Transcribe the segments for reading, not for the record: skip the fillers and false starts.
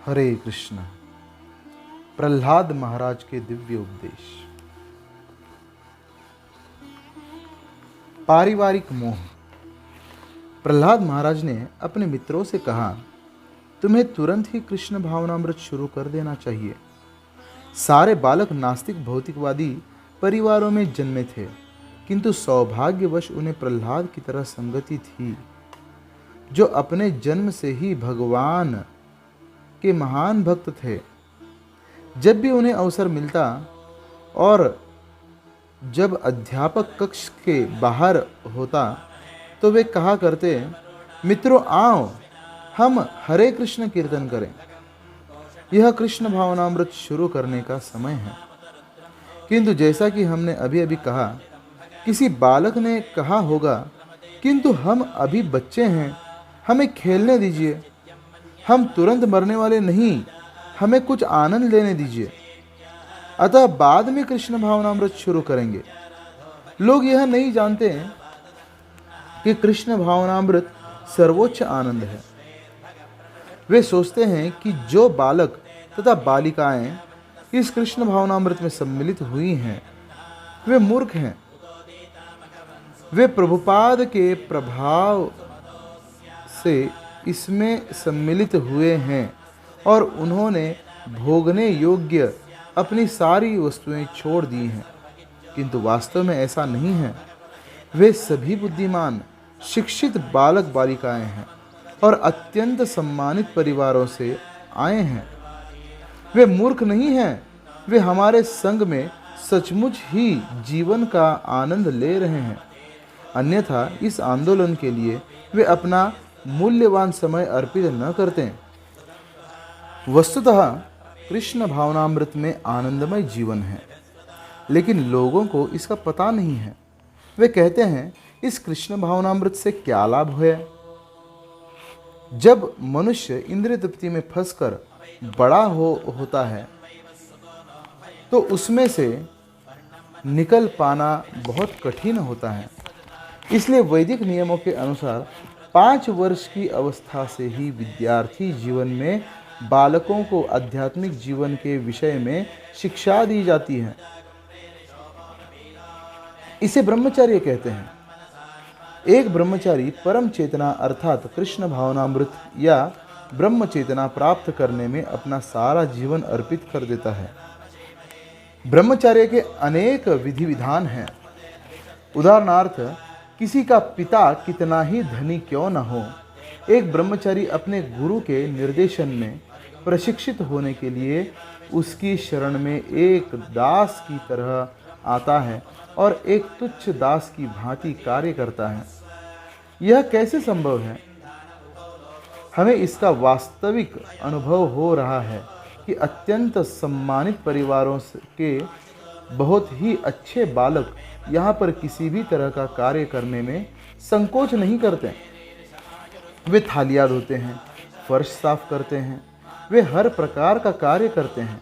हरे कृष्ण। प्रहलाद महाराज के दिव्य उपदेश। पारिवारिक मोह। प्रहलाद महाराज ने अपने मित्रों से कहा, तुम्हें तुरंत ही कृष्ण भावनामृत शुरू कर देना चाहिए। सारे बालक नास्तिक भौतिकवादी परिवारों में जन्मे थे, किंतु सौभाग्यवश उन्हें प्रहलाद की तरह संगति थी, जो अपने जन्म से ही भगवान के महान भक्त थे। जब भी उन्हें अवसर मिलता और जब अध्यापक कक्ष के बाहर होता तो वे कहा करते, मित्रों आओ, हम हरे कृष्ण कीर्तन करें। यह कृष्ण भावनामृत शुरू करने का समय है। किंतु जैसा कि हमने अभी अभी कहा, किसी बालक ने कहा होगा, किंतु हम अभी बच्चे हैं, हमें खेलने दीजिए, हम तुरंत मरने वाले नहीं, हमें कुछ आनंद लेने दीजिए, अतः बाद में कृष्ण भावनामृत शुरू करेंगे। लोग यह नहीं जानते कि कृष्ण भावनामृत सर्वोच्च आनंद है। वे सोचते हैं कि जो बालक तथा बालिकाएं इस कृष्ण भावनामृत में सम्मिलित हुई हैं, वे मूर्ख हैं। वे प्रभुपाद के प्रभाव से इसमें सम्मिलित हुए हैं और उन्होंने भोगने योग्य अपनी सारी वस्तुएं छोड़ दी हैं, किंतु वास्तव में ऐसा नहीं है। वे सभी बुद्धिमान शिक्षित बालक बालिकाएं हैं और अत्यंत सम्मानित परिवारों से आए हैं। वे मूर्ख नहीं हैं, वे हमारे संग में सचमुच ही जीवन का आनंद ले रहे हैं। अन्यथा इस आंदोलन के लिए वे अपना मूल्यवान समय अर्पित न करते। वस्तुतः कृष्ण भावनामृत में आनंदमय जीवन है, लेकिन लोगों को इसका पता नहीं है। वे कहते हैं, इस कृष्ण भावनामृत से क्या लाभ है? जब मनुष्य इंद्रिय तृप्ति में फंसकर बड़ा होता है तो उसमें से निकल पाना बहुत कठिन होता है। इसलिए वैदिक नियमों के अनुसार 5 वर्ष की अवस्था से ही विद्यार्थी जीवन में बालकों को आध्यात्मिक जीवन के विषय में शिक्षा दी जाती है। इसे ब्रह्मचर्य कहते हैं। एक ब्रह्मचारी परम चेतना अर्थात कृष्ण भावनामृत या ब्रह्म चेतना प्राप्त करने में अपना सारा जीवन अर्पित कर देता है। ब्रह्मचर्य के अनेक विधि विधान हैं। उदाहरणार्थ, किसी का पिता कितना ही धनी क्यों न हो, एक ब्रह्मचारी अपने गुरु के निर्देशन में प्रशिक्षित होने के लिए उसकी शरण में एक दास की तरह आता है और एक तुच्छ दास की भांति कार्य करता है। यह कैसे संभव है? हमें इसका वास्तविक अनुभव हो रहा है कि अत्यंत सम्मानित परिवारों के बहुत ही अच्छे बालक यहाँ पर किसी भी तरह का कार्य करने में संकोच नहीं करते। वे थालियाँ धोते हैं, फर्श साफ करते हैं, वे हर प्रकार का कार्य करते हैं।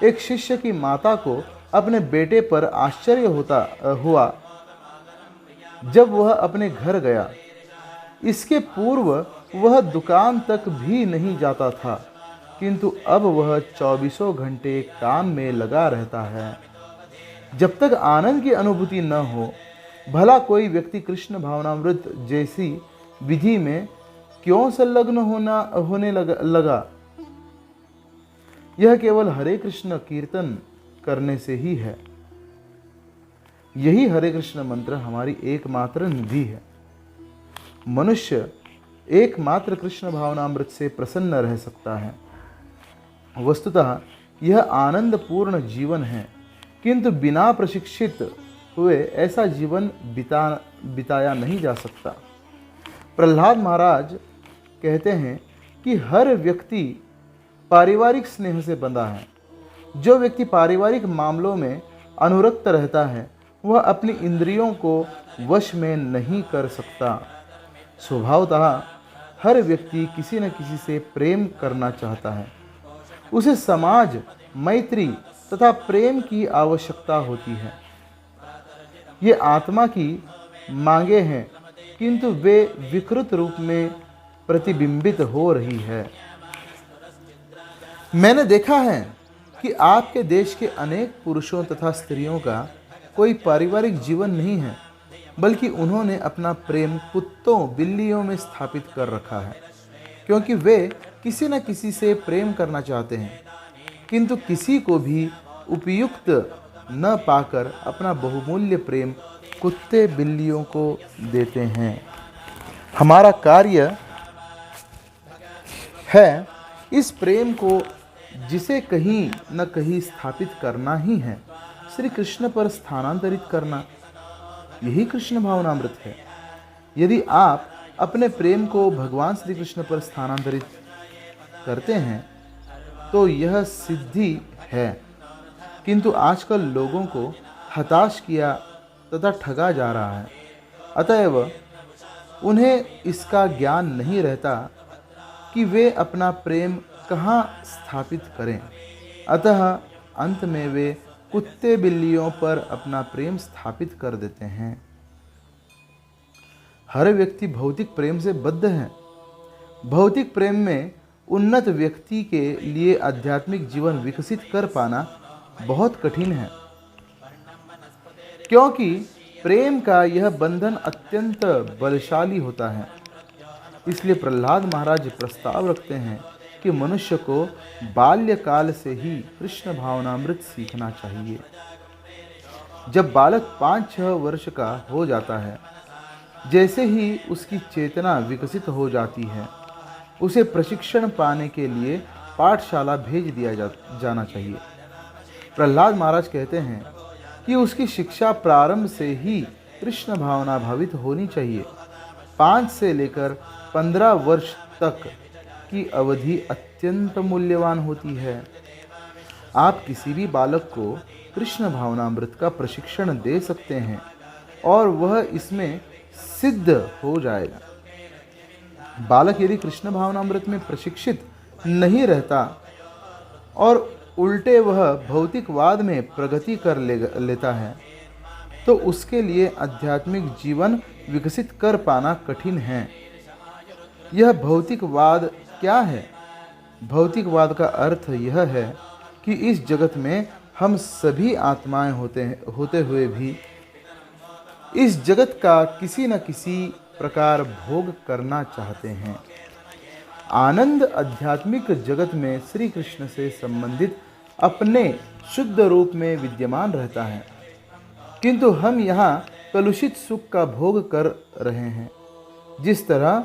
एक शिष्य की माता को अपने बेटे पर आश्चर्य हुआ जब वह अपने घर गया। इसके पूर्व वह दुकान तक भी नहीं जाता था, किंतु अब वह 24 घंटे काम में लगा रहता है। जब तक आनंद की अनुभूति न हो, भला कोई व्यक्ति कृष्ण भावनामृत जैसी विधि में क्यों संलग्न होने लगा? यह केवल हरे कृष्ण कीर्तन करने से ही है। यही हरे कृष्ण मंत्र हमारी एकमात्र निधि है। मनुष्य एकमात्र कृष्ण भावनामृत से प्रसन्न रह सकता है। वस्तुतः यह आनंद पूर्ण जीवन है, किंतु बिना प्रशिक्षित हुए ऐसा जीवन बिताया नहीं जा सकता। प्रहलाद महाराज कहते हैं कि हर व्यक्ति पारिवारिक स्नेह से बंधा है। जो व्यक्ति पारिवारिक मामलों में अनुरक्त रहता है, वह अपनी इंद्रियों को वश में नहीं कर सकता। स्वभावतः हर व्यक्ति किसी न किसी से प्रेम करना चाहता है। उसे समाज, मैत्री तथा प्रेम की आवश्यकता होती है। ये आत्मा की मांगे हैं, किंतु वे विकृत रूप में प्रतिबिंबित हो रही है। मैंने देखा है कि आपके देश के अनेक पुरुषों तथा स्त्रियों का कोई पारिवारिक जीवन नहीं है, बल्कि उन्होंने अपना प्रेम कुत्तों बिल्लियों में स्थापित कर रखा है, क्योंकि वे किसी न किसी से प्रेम करना चाहते हैं, किंतु किसी को भी उपयुक्त न पाकर अपना बहुमूल्य प्रेम कुत्ते बिल्लियों को देते हैं। हमारा कार्य है इस प्रेम को जिसे कहीं न कहीं स्थापित करना ही है, श्री कृष्ण पर स्थानांतरित करना। यही कृष्ण भावनामृत है। यदि आप अपने प्रेम को भगवान श्री कृष्ण पर स्थानांतरित करते हैं तो यह सिद्धि है, किंतु आजकल लोगों को हताश किया तथा ठगा जा रहा है। अतएव उन्हें इसका ज्ञान नहीं रहता कि वे अपना प्रेम कहाँ स्थापित करें। अतः अंत में वे कुत्ते बिल्लियों पर अपना प्रेम स्थापित कर देते हैं। हर व्यक्ति भौतिक प्रेम से बद्ध है। भौतिक प्रेम में उन्नत व्यक्ति के लिए आध्यात्मिक जीवन विकसित कर पाना बहुत कठिन है, क्योंकि प्रेम का यह बंधन अत्यंत बलशाली होता है। इसलिए प्रहलाद महाराज प्रस्ताव रखते हैं कि मनुष्य को बाल्यकाल से ही कृष्ण भावनामृत सीखना चाहिए। जब बालक 5-6 वर्ष का हो जाता है, जैसे ही उसकी चेतना विकसित हो जाती है, उसे प्रशिक्षण पाने के लिए पाठशाला भेज दिया जाना चाहिए। प्रहलाद महाराज कहते हैं कि उसकी शिक्षा प्रारंभ से ही कृष्ण भावना भावित होनी चाहिए। 5 से लेकर 15 वर्ष तक की अवधि अत्यंत मूल्यवान होती है। आप किसी भी बालक को कृष्ण भावनामृत का प्रशिक्षण दे सकते हैं और वह इसमें सिद्ध हो जाएगा। बालक यदि कृष्ण भावनामृत में प्रशिक्षित नहीं रहता और उल्टे वह भौतिकवाद में प्रगति कर लेता है, तो उसके लिए आध्यात्मिक जीवन विकसित कर पाना कठिन है। यह भौतिकवाद क्या है? भौतिकवाद का अर्थ यह है कि इस जगत में हम सभी आत्माएं होते हुए भी इस जगत का किसी न किसी प्रकार भोग करना चाहते हैं। आनंद आध्यात्मिक जगत में श्री कृष्ण से संबंधित अपने शुद्ध रूप में विद्यमान रहता है, किंतु हम यहाँ कलुषित सुख का भोग कर रहे हैं। जिस तरह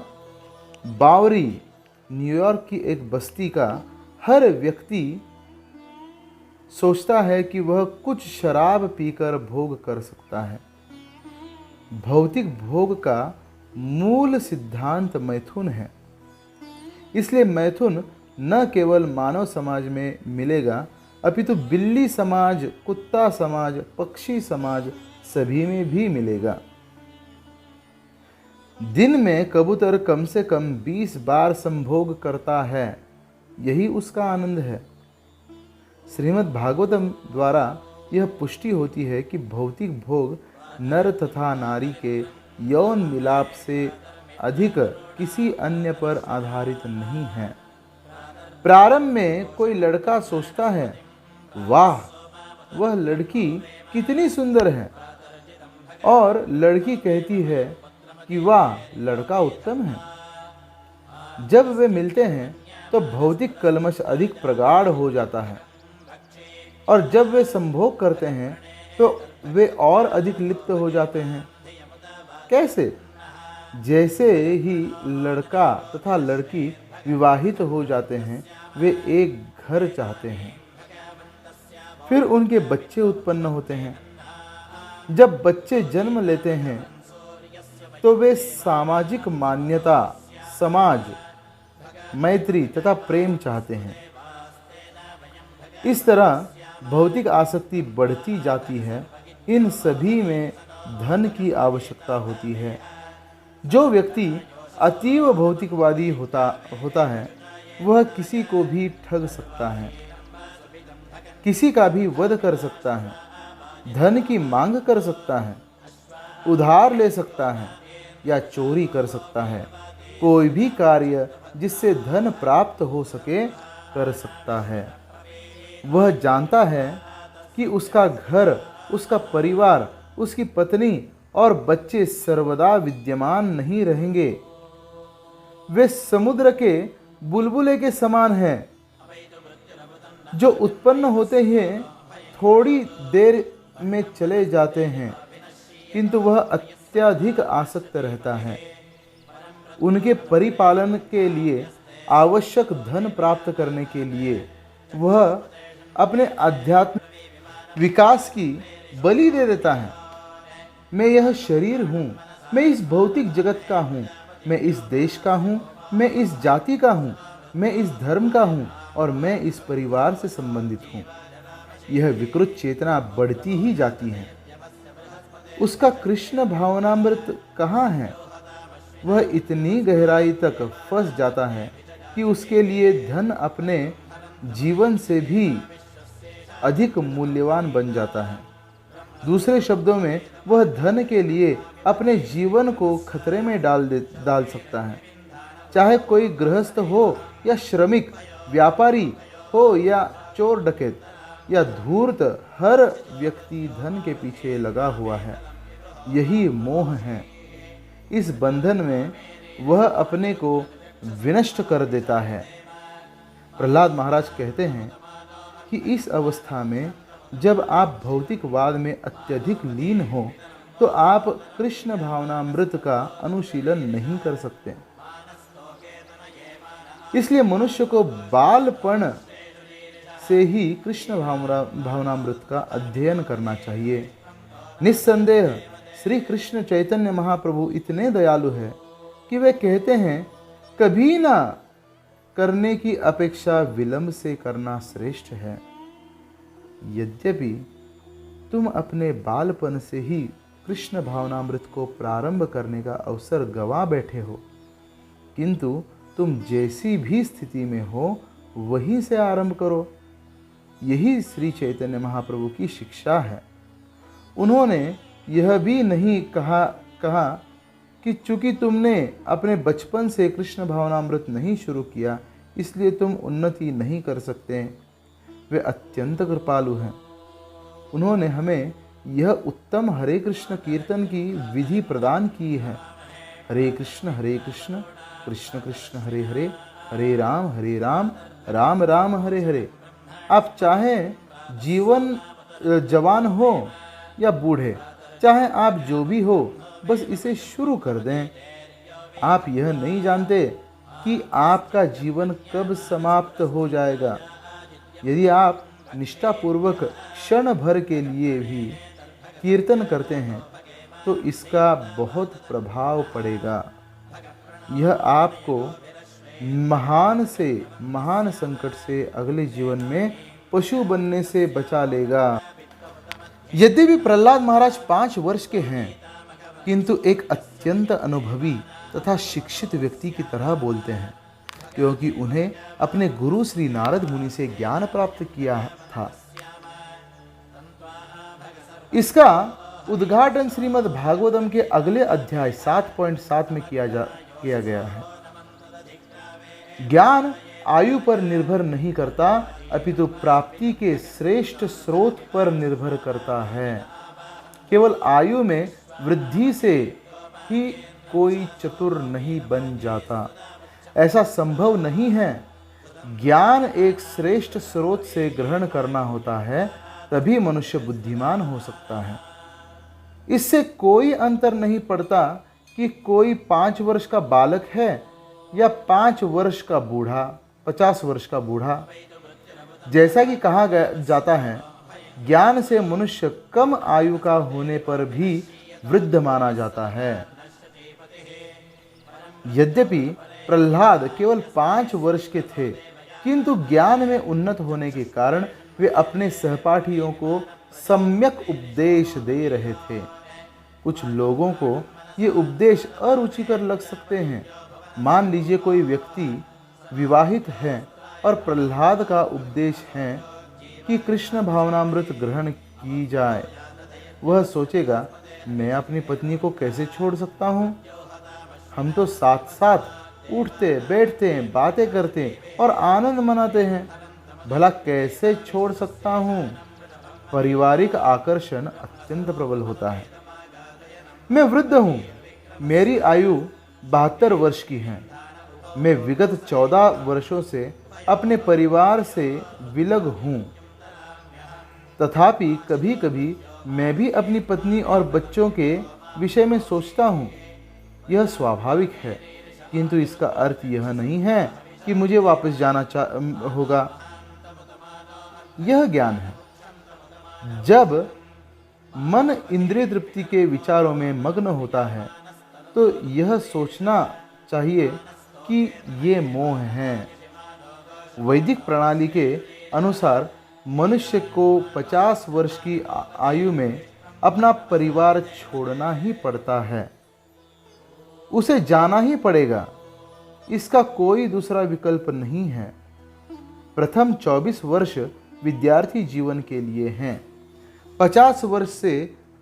बावरी न्यूयॉर्क की एक बस्ती का हर व्यक्ति सोचता है कि वह कुछ शराब पीकर भोग कर सकता है। भौतिक भोग का मूल सिद्धांत मैथुन है। इसलिए मैथुन न केवल मानव समाज में मिलेगा, अपितु बिल्ली समाज, कुत्ता समाज, पक्षी समाज सभी में भी मिलेगा। दिन में कबूतर कम से कम 20 बार संभोग करता है, यही उसका आनंद है। श्रीमद् भागवतम द्वारा यह पुष्टि होती है कि भौतिक भोग नर तथा नारी के यौन मिलाप से अधिक किसी अन्य पर आधारित नहीं है। प्रारंभ में कोई लड़का सोचता है, वाह वह लड़की कितनी सुंदर है, और लड़की कहती है कि वाह लड़का उत्तम है। जब वे मिलते हैं तो भौतिक कलमश अधिक प्रगाढ़ हो जाता है, और जब वे संभोग करते हैं तो वे और अधिक लिप्त हो जाते हैं। कैसे? जैसे ही लड़का तथा लड़की विवाहित हो जाते हैं, वे एक घर चाहते हैं। फिर उनके बच्चे उत्पन्न होते हैं। जब बच्चे जन्म लेते हैं तो वे सामाजिक मान्यता, समाज, मैत्री तथा प्रेम चाहते हैं। इस तरह भौतिक आसक्ति बढ़ती जाती है। इन सभी में धन की आवश्यकता होती है। जो व्यक्ति अतीव भौतिकवादी होता है, वह किसी को भी ठग सकता है, किसी का भी वध कर सकता है, धन की मांग कर सकता है, उधार ले सकता है या चोरी कर सकता है। कोई भी कार्य जिससे धन प्राप्त हो सके कर सकता है। वह जानता है कि उसका घर, उसका परिवार, उसकी पत्नी और बच्चे सर्वदा विद्यमान नहीं रहेंगे। वे समुद्र के बुलबुले के समान हैं, जो उत्पन्न होते ही थोड़ी देर में चले जाते हैं, किंतु वह अत्यधिक आसक्त रहता है। उनके परिपालन के लिए आवश्यक धन प्राप्त करने के लिए वह अपने आध्यात्मिक विकास की बलि दे देता है। मैं यह शरीर हूँ, मैं इस भौतिक जगत का हूँ, मैं इस देश का हूँ, मैं इस जाति का हूँ, मैं इस धर्म का हूँ और मैं इस परिवार से संबंधित हूँ। यह विकृत चेतना बढ़ती ही जाती है। उसका कृष्ण भावनामृत कहाँ है? वह इतनी गहराई तक फंस जाता है कि उसके लिए धन अपने जीवन से भी अधिक मूल्यवान बन जाता है। दूसरे शब्दों में, वह धन के लिए अपने जीवन को खतरे में डाल सकता है। चाहे कोई गृहस्थ हो या श्रमिक, व्यापारी हो या चोर डकैत या धूर्त, हर व्यक्ति धन के पीछे लगा हुआ है। यही मोह है। इस बंधन में वह अपने को विनष्ट कर देता है। प्रहलाद महाराज कहते हैं कि इस अवस्था में जब आप भौतिकवाद में अत्यधिक लीन हो तो आप कृष्ण भावनामृत का अनुशीलन नहीं कर सकते। इसलिए मनुष्य को बालपन से ही कृष्ण भावनामृत का अध्ययन करना चाहिए। निस्संदेह श्री कृष्ण चैतन्य महाप्रभु इतने दयालु हैं कि वे कहते हैं, कभी ना करने की अपेक्षा विलंब से करना श्रेष्ठ है। यद्यपि तुम अपने बालपन से ही कृष्ण भावनामृत को प्रारंभ करने का अवसर गंवा बैठे हो, किंतु तुम जैसी भी स्थिति में हो वहीं से आरंभ करो। यही श्री चैतन्य महाप्रभु की शिक्षा है। उन्होंने यह भी नहीं कहा कि चूंकि तुमने अपने बचपन से कृष्ण भावनामृत नहीं शुरू किया इसलिए तुम उन्नति नहीं कर सकते। वे अत्यंत कृपालु हैं। उन्होंने हमें यह उत्तम हरे कृष्ण कीर्तन की विधि प्रदान की है। हरे कृष्ण कृष्ण कृष्ण हरे हरे, हरे राम राम राम हरे हरे। आप चाहे जवान हो या बूढ़े, चाहे आप जो भी हो, बस इसे शुरू कर दें। आप यह नहीं जानते कि आपका जीवन कब समाप्त हो जाएगा। यदि आप निष्ठापूर्वक क्षण भर के लिए भी कीर्तन करते हैं तो इसका बहुत प्रभाव पड़ेगा। यह आपको महान से महान संकट से अगले जीवन में पशु बनने से बचा लेगा। यद्यपि प्रहलाद महाराज 5 वर्ष के हैं, किंतु एक अत्यंत अनुभवी तथा शिक्षित व्यक्ति की तरह बोलते हैं, क्योंकि उन्हें अपने गुरु श्री नारद मुनि से ज्ञान प्राप्त किया था। इसका उद्घाटन श्रीमद् भागवतम के अगले अध्याय 7.7 में किया गया है। ज्ञान आयु पर निर्भर नहीं करता, अपितु प्राप्ति के श्रेष्ठ स्रोत पर निर्भर करता है। केवल आयु में वृद्धि से ही कोई चतुर नहीं बन जाता, ऐसा संभव नहीं है। ज्ञान एक श्रेष्ठ स्रोत से ग्रहण करना होता है, तभी मनुष्य बुद्धिमान हो सकता है। इससे कोई अंतर नहीं पड़ता कि कोई 5 वर्ष का बालक है या 5 वर्ष का बूढ़ा, 50 वर्ष का बूढ़ा। जैसा कि कहा जाता है, ज्ञान से मनुष्य कम आयु का होने पर भी वृद्ध माना जाता है। यद्यपि प्रहलाद केवल 5 वर्ष के थे, किंतु ज्ञान में उन्नत होने के कारण वे अपने सहपाठियों को सम्यक उपदेश दे रहे थे। कुछ लोगों को ये उपदेश अरुचिकर लग सकते हैं। मान लीजिए कोई व्यक्ति विवाहित है और प्रहलाद का उपदेश है कि कृष्ण भावनामृत ग्रहण की जाए। वह सोचेगा, मैं अपनी पत्नी को कैसे छोड़ सकता हूँ? हम तो साथ साथ उठते बैठते हैं, बातें करते हैं और आनंद मनाते हैं। भला कैसे छोड़ सकता हूँ? पारिवारिक आकर्षण अत्यंत प्रबल होता है। मैं वृद्ध हूँ, मेरी आयु 72 वर्ष की है। मैं विगत 14 वर्षों से अपने परिवार से विलग हूँ। तथापि कभी कभी मैं भी अपनी पत्नी और बच्चों के विषय में सोचता हूँ। यह स्वाभाविक है, किंतु इसका अर्थ यह नहीं है कि मुझे वापस जाना होगा। यह ज्ञान है। जब मन इंद्रिय तृप्ति के विचारों में मग्न होता है तो यह सोचना चाहिए कि ये मोह हैं। वैदिक प्रणाली के अनुसार मनुष्य को 50 वर्ष की आयु में अपना परिवार छोड़ना ही पड़ता है। उसे जाना ही पड़ेगा, इसका कोई दूसरा विकल्प नहीं है। प्रथम 24 वर्ष विद्यार्थी जीवन के लिए हैं। 50 वर्ष से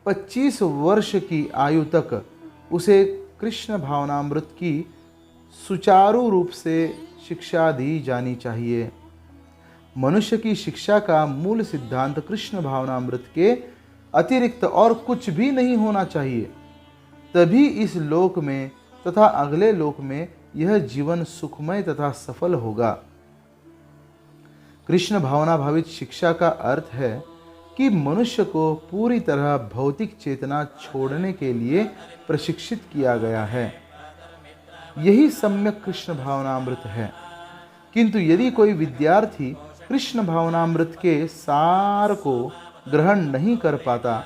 25 वर्ष की आयु तक उसे कृष्ण भावनामृत की सुचारू रूप से शिक्षा दी जानी चाहिए। मनुष्य की शिक्षा का मूल सिद्धांत कृष्ण भावनामृत के अतिरिक्त और कुछ भी नहीं होना चाहिए। तभी इस लोक में तथा अगले लोक में यह जीवन सुखमय तथा सफल होगा। कृष्ण भावना भावित शिक्षा का अर्थ है कि मनुष्य को पूरी तरह भौतिक चेतना छोड़ने के लिए प्रशिक्षित किया गया है। यही सम्यक कृष्ण भावनामृत है। किंतु यदि कोई विद्यार्थी कृष्ण भावनामृत के सार को ग्रहण नहीं कर पाता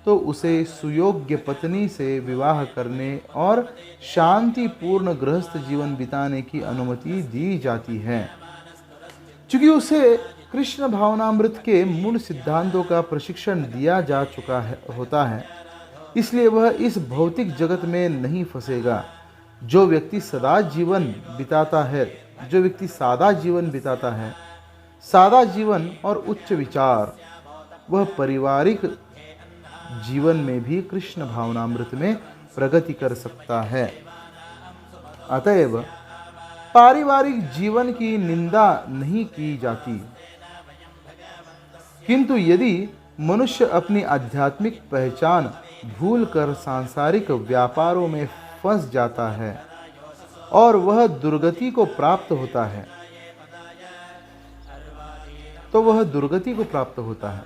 तो उसे सुयोग्य पत्नी से विवाह करने और शांतिपूर्ण गृहस्थ जीवन बिताने की अनुमति दी जाती है। चूंकि उसे कृष्ण भावनामृत के मूल सिद्धांतों का प्रशिक्षण दिया जा चुका होता है, इसलिए वह इस भौतिक जगत में नहीं फंसेगा। जो व्यक्ति सादा जीवन बिताता है, सादा जीवन और उच्च विचार, वह पारिवारिक जीवन में भी कृष्ण भावनामृत में प्रगति कर सकता है। अतएव पारिवारिक जीवन की निंदा नहीं की जाती, किंतु यदि मनुष्य अपनी आध्यात्मिक पहचान भूलकर सांसारिक व्यापारों में फंस जाता है और वह दुर्गति को प्राप्त होता है,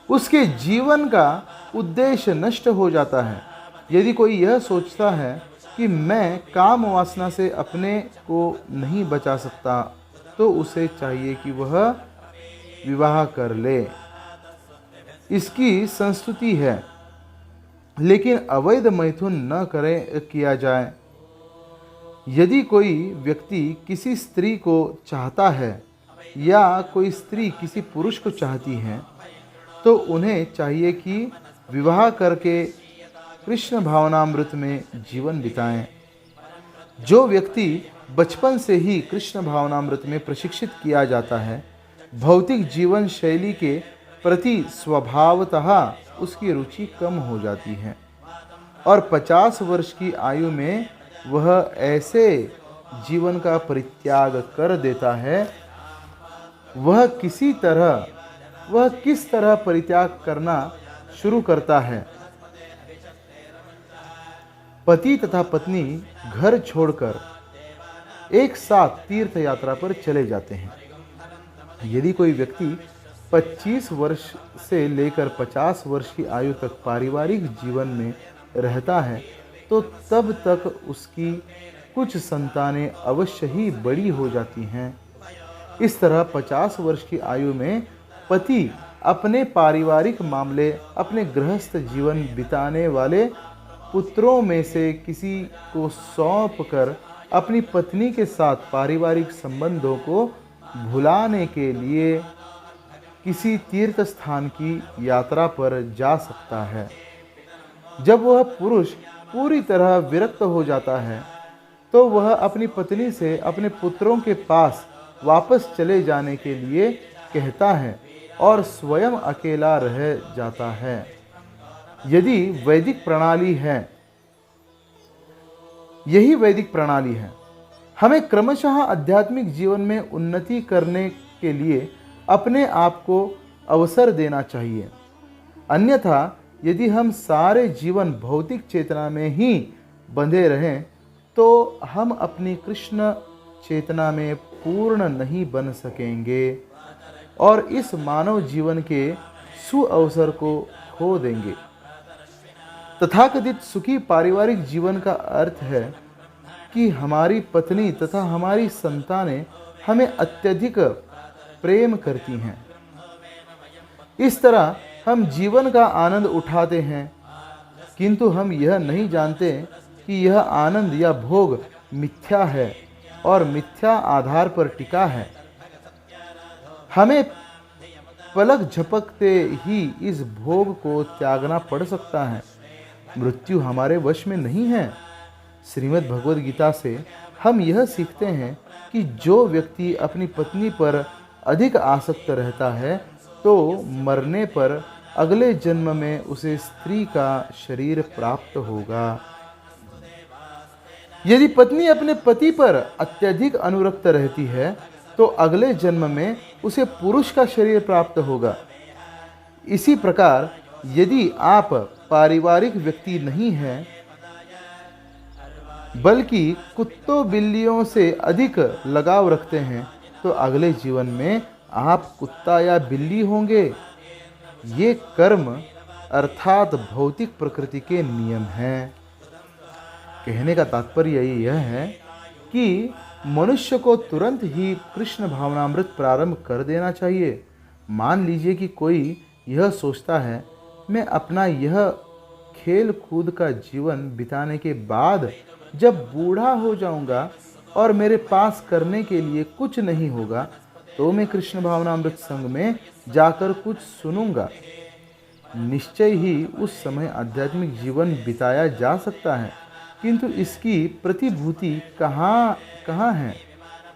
उसके जीवन का उद्देश्य नष्ट हो जाता है। यदि कोई यह सोचता है कि मैं काम वासना से अपने को नहीं बचा सकता, तो उसे चाहिए कि वह विवाह कर ले। इसकी संस्तुति है, लेकिन अवैध मैथुन न किया जाए। यदि कोई व्यक्ति किसी स्त्री को चाहता है या कोई स्त्री किसी पुरुष को चाहती है, तो उन्हें चाहिए कि विवाह करके कृष्ण भावनामृत में जीवन बिताएं। जो व्यक्ति बचपन से ही कृष्ण भावनामृत में प्रशिक्षित किया जाता है, भौतिक जीवन शैली के प्रति स्वभावतः उसकी रुचि कम हो जाती है और 50 वर्ष की आयु में वह ऐसे जीवन का परित्याग कर देता है। वह किस तरह परित्याग करना शुरू करता है। पति तथा पत्नी घर छोड़कर एक साथ तीर्थ यात्रा पर चले जाते हैं। यदि कोई व्यक्ति 25 वर्ष से लेकर 50 वर्ष की आयु तक पारिवारिक जीवन में रहता है, तो तब तक उसकी कुछ संतानें अवश्य ही बड़ी हो जाती हैं। इस तरह 50 वर्ष की आयु में पति अपने पारिवारिक मामले अपने गृहस्थ जीवन बिताने वाले पुत्रों में से किसी को सौंप कर अपनी पत्नी के साथ पारिवारिक संबंधों को भुलाने के लिए किसी तीर्थ स्थान की यात्रा पर जा सकता है। जब वह पुरुष पूरी तरह विरक्त हो जाता है, तो वह अपनी पत्नी से अपने पुत्रों के पास वापस चले जाने के लिए कहता है और स्वयं अकेला रह जाता है। यही वैदिक प्रणाली है। हमें क्रमशः आध्यात्मिक जीवन में उन्नति करने के लिए अपने आप को अवसर देना चाहिए। अन्यथा यदि हम सारे जीवन भौतिक चेतना में ही बंधे रहें तो हम अपनी कृष्ण चेतना में पूर्ण नहीं बन सकेंगे और इस मानव जीवन के सुअवसर को खो देंगे। तथाकथित सुखी पारिवारिक जीवन का अर्थ है कि हमारी पत्नी तथा हमारी संतानें हमें अत्यधिक प्रेम करती हैं। इस तरह हम जीवन का आनंद उठाते हैं, किंतु हम यह नहीं जानते कि यह आनंद या भोग मिथ्या है और मिथ्या आधार पर टिका है। हमें पलक झपकते ही इस भोग को त्यागना पड़ सकता है। मृत्यु हमारे वश में नहीं है। श्रीमद् भगवद गीता से हम यह सीखते हैं कि जो व्यक्ति अपनी पत्नी पर अधिक आसक्त रहता है तो मरने पर अगले जन्म में उसे स्त्री का शरीर प्राप्त होगा। यदि पत्नी अपने पति पर अत्यधिक अनुरक्त रहती है तो अगले जन्म में उसे पुरुष का शरीर प्राप्त होगा। इसी प्रकार यदि आप पारिवारिक व्यक्ति नहीं हैं बल्कि कुत्तों बिल्लियों से अधिक लगाव रखते हैं तो अगले जीवन में आप कुत्ता या बिल्ली होंगे। ये कर्म अर्थात भौतिक प्रकृति के नियम हैं। कहने का तात्पर्य यह है कि मनुष्य को तुरंत ही कृष्ण भावनामृत प्रारंभ कर देना चाहिए। मान लीजिए कि कोई यह सोचता है मैं अपना यह खेल कूद का जीवन बिताने के बाद जब बूढ़ा हो जाऊंगा और मेरे पास करने के लिए कुछ नहीं होगा तो मैं कृष्ण भावनामृत संघ में जाकर कुछ सुनूंगा। निश्चय ही उस समय आध्यात्मिक जीवन बिताया जा सकता है, किंतु इसकी प्रतिभूति कहाँ है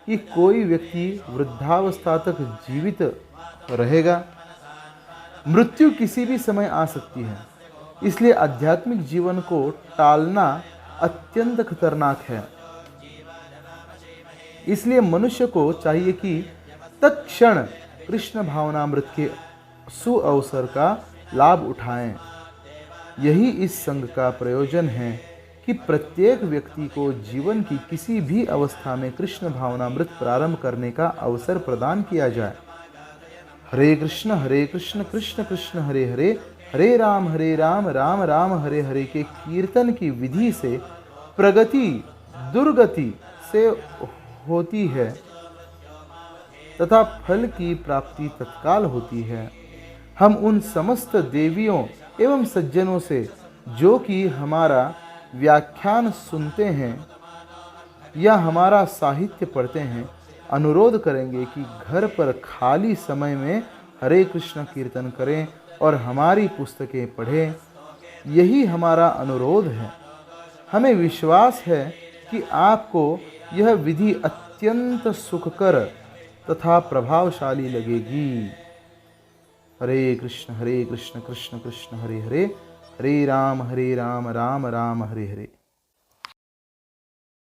कि कोई व्यक्ति वृद्धावस्था तक जीवित रहेगा। मृत्यु किसी भी समय आ सकती है, इसलिए आध्यात्मिक जीवन को टालना अत्यंत खतरनाक है। इसलिए मनुष्य को चाहिए कि तत्क्षण कृष्ण भावनामृत के सुअवसर का लाभ उठाएं। यही इस संघ का प्रयोजन है कि प्रत्येक व्यक्ति को जीवन की किसी भी अवस्था में कृष्ण भावनामृत प्रारंभ करने का अवसर प्रदान किया जाए। हरे कृष्ण कृष्ण कृष्ण हरे हरे, हरे राम राम राम हरे हरे के कीर्तन की विधि से प्रगति दुर्गति से होती है तथा फल की प्राप्ति तत्काल होती है। हम उन समस्त देवियों एवं सज्जनों से जो कि हमारा व्याख्यान सुनते हैं या हमारा साहित्य पढ़ते हैं अनुरोध करेंगे कि घर पर खाली समय में हरे कृष्ण कीर्तन करें और हमारी पुस्तकें पढ़ें। यही हमारा अनुरोध है। हमें विश्वास है कि आपको यह विधि अत्यंत सुखकर तथा प्रभावशाली लगेगी। हरे कृष्ण कृष्ण कृष्ण हरे हरे, हरे राम राम राम हरे हरे।